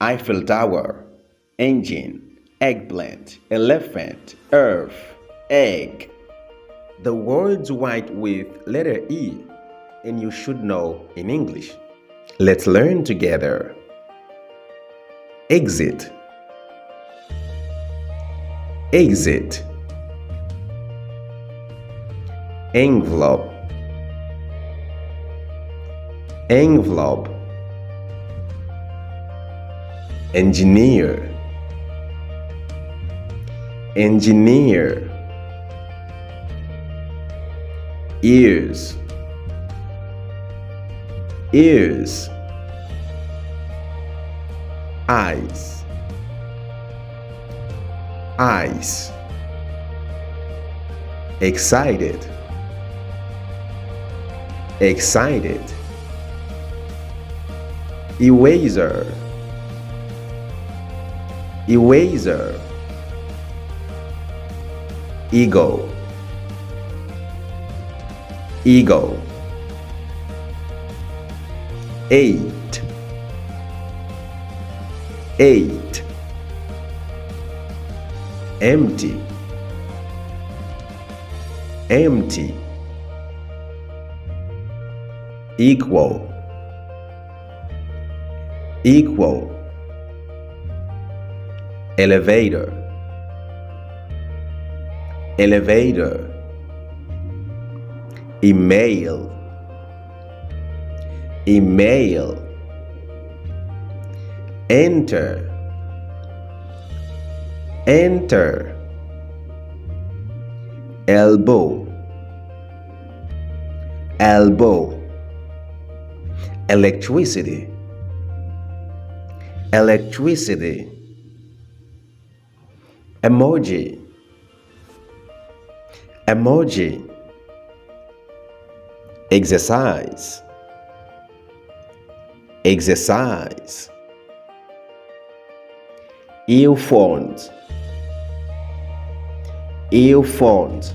Eiffel Tower, engine, eggplant, elephant, earth, egg. The words white with letter E, and you should know in English. Let's learn together. Exit, exit. Envelope, envelope. Engineer, engineer. Ears, ears. Eyes, eyes. Excited, excited. Eraser, eraser. Ego, ego. 8, 8. Empty, empty. Equal, equal. Elevator, elevator. Email, email. Enter, enter. Elbow, elbow. Electricity, electricity. Emoji, emoji. Exercise, exercise. Earphones, earphones.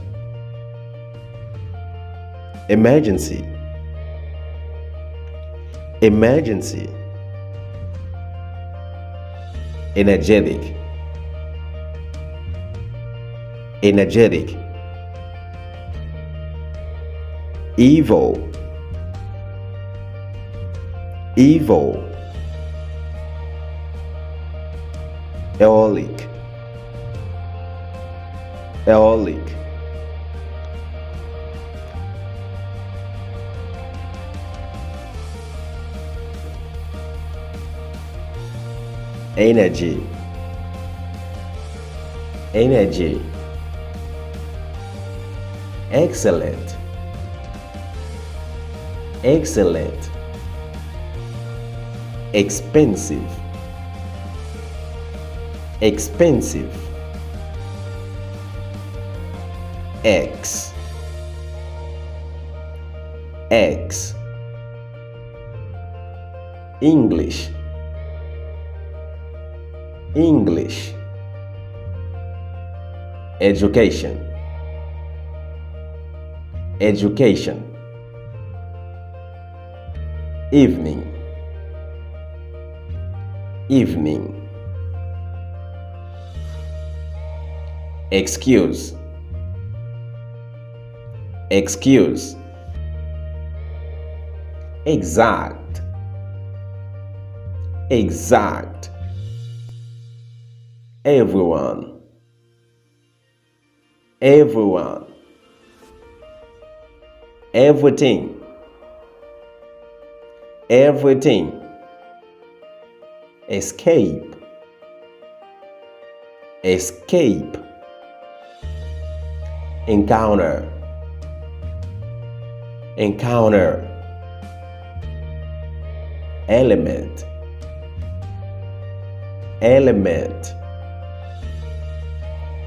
Emergency, emergency. Energetic, energetic. Evil, evil. Aeolic, aeolic. Energy, energy. Excellent, excellent. Expensive, expensive. X, X. English, English. Education, education. Evening, evening. Excuse, excuse. Exact, exact. Everyone, everyone. Everything, everything. Escape, escape. Encounter, encounter. Element, element.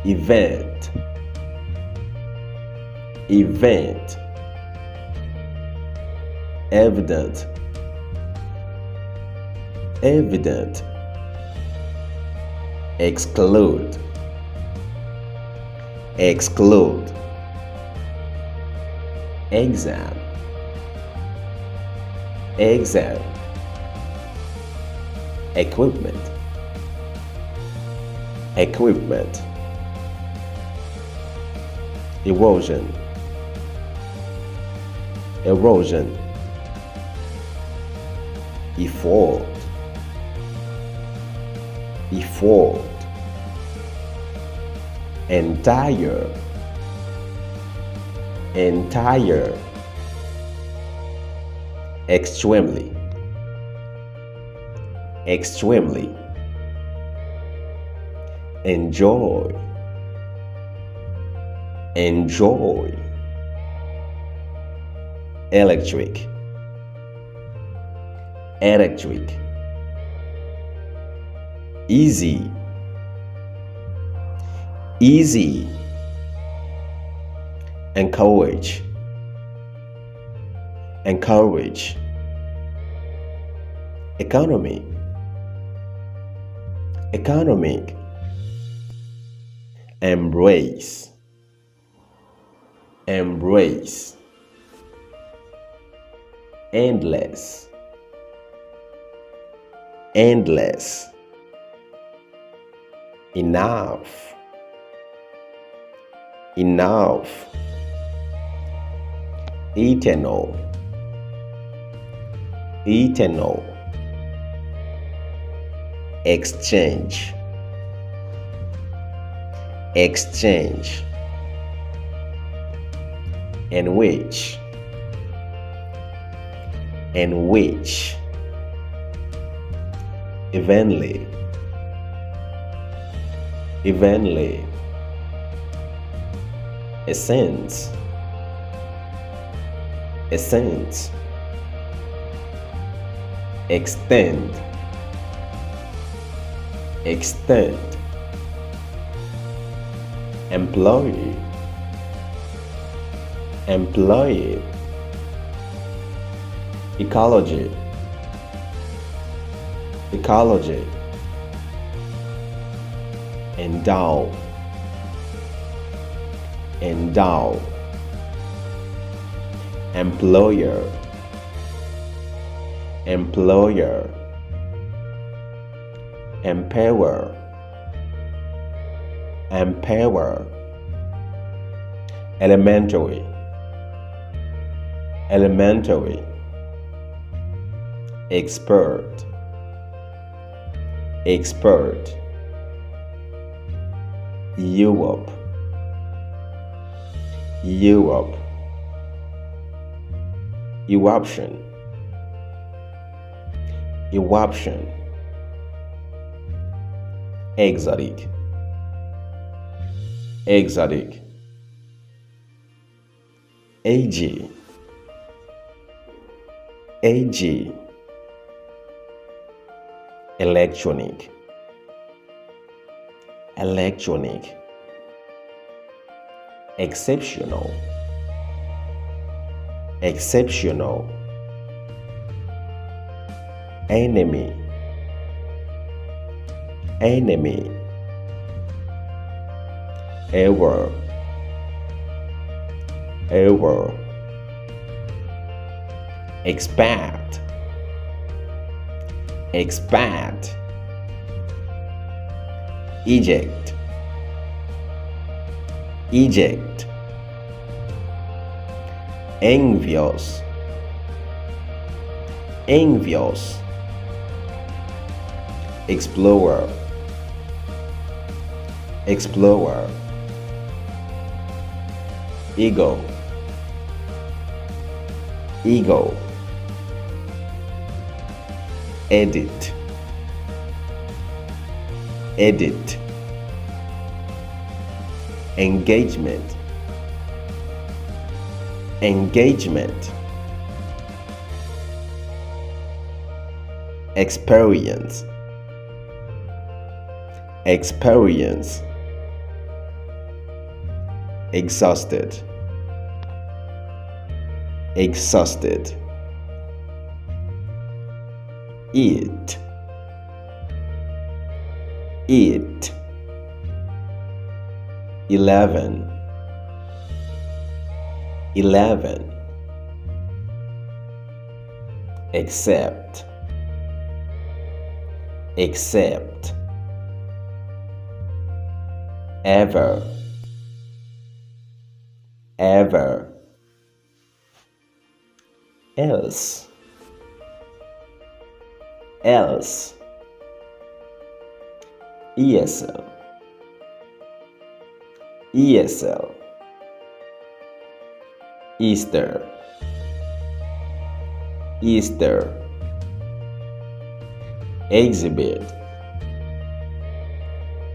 Event, event. Evident, evident. Exclude, exclude. Exam, exam. equipment, equipment, erosion, erosion, effort, effort, entire, entire, extremely, extremely, enjoy, enjoy, electric, electric, easy, easy, encourage, encourage, economy, economic, embrace, embrace, endless, endless, enough, enough, eternal, eternal, exchange, exchange, in which, in which, evenly, evenly, essence, essence, extend, extend, employee, employee, ecology, ecology, endow, endow, employer, employer, empower, empower, elementary, elementary, expert, expert, Europe, Europe, eruption, eruption, exotic, exotic, AG, AG, electronic, electronic, exceptional, exceptional, enemy, enemy, error, error, expect, expect, eject, eject, envious, envious, explorer, explorer, ego, ego, edit, edit, engagement, engagement, experience, experience, exhausted, exhausted, eat, eat, 11, 11, accept, except, ever, ever, else, else, ESL, ESL, Easter, Easter, exhibit,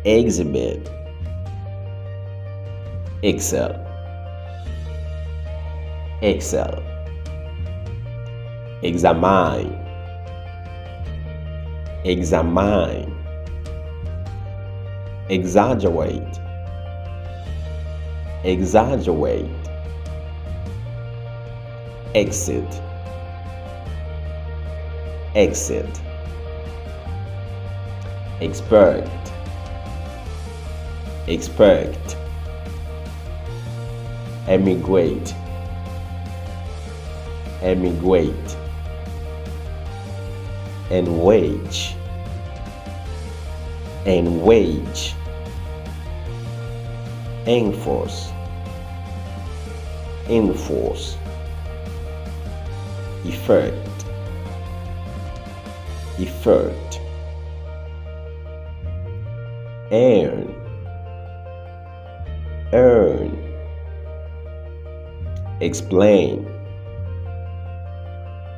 exhibit, excel, excel, examine, examine, exaggerate, exaggerate, exit, exit, expect, expect, emigrate, emigrate, and wage, and wage, enforce, enforce, effect, effort, earn, earn, explain,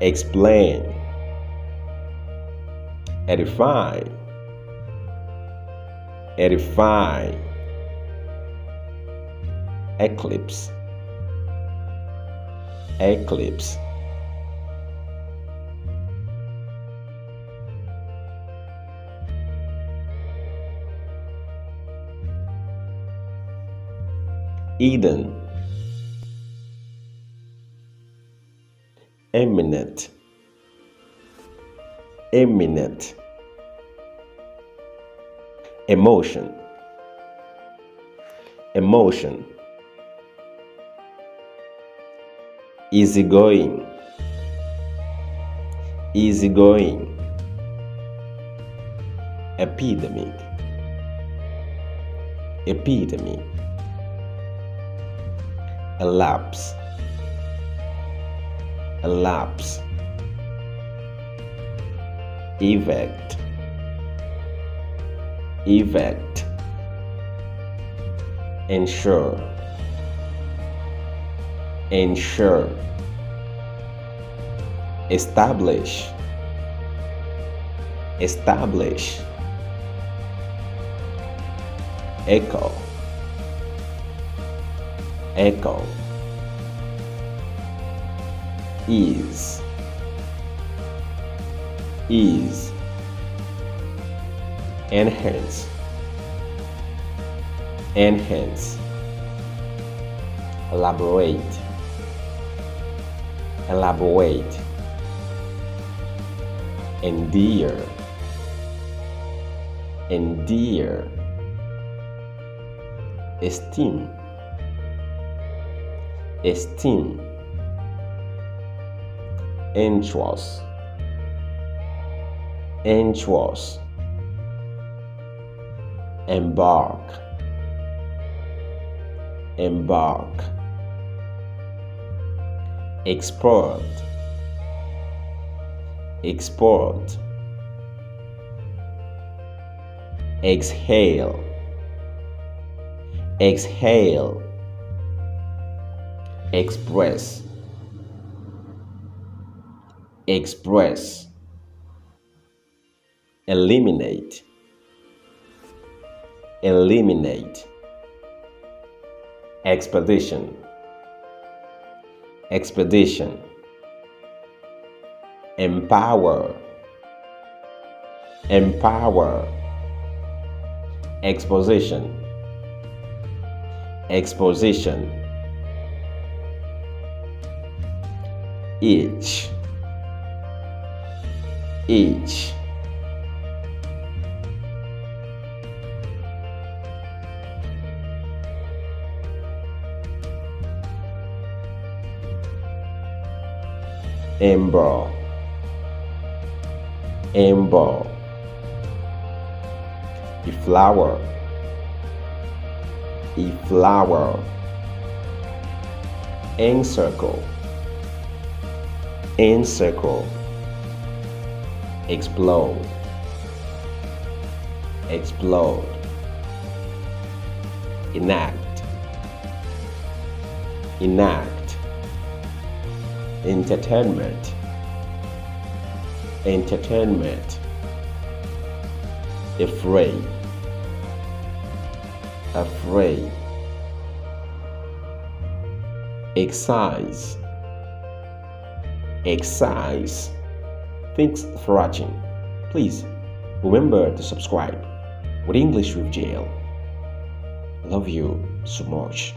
explain, edify, edify, eclipse, eclipse, Eden, eminent, eminent, emotion, emotion, easygoing, easygoing, epidemic, epidemic, elapse, elapse, evict, evict, ensure, ensure, establish, establish, echo, echo, ease, ease, enhance, enhance, elaborate, elaborate, endear, endear, esteem, esteem, interest, interest, embark, embark, export, export, exhale, exhale, express, express, eliminate, eliminate, expedition, expedition, empower, empower, exposition, exposition, each, each, ember, ember, A flower. A flower. Encircle. Encircle. Explode. Explode. Enact. Enact. Entertainment. Entertainment. Afraid. Afraid. Excise. Excise. Thanks for watching. Please remember to subscribe with English with JL. Love you so much.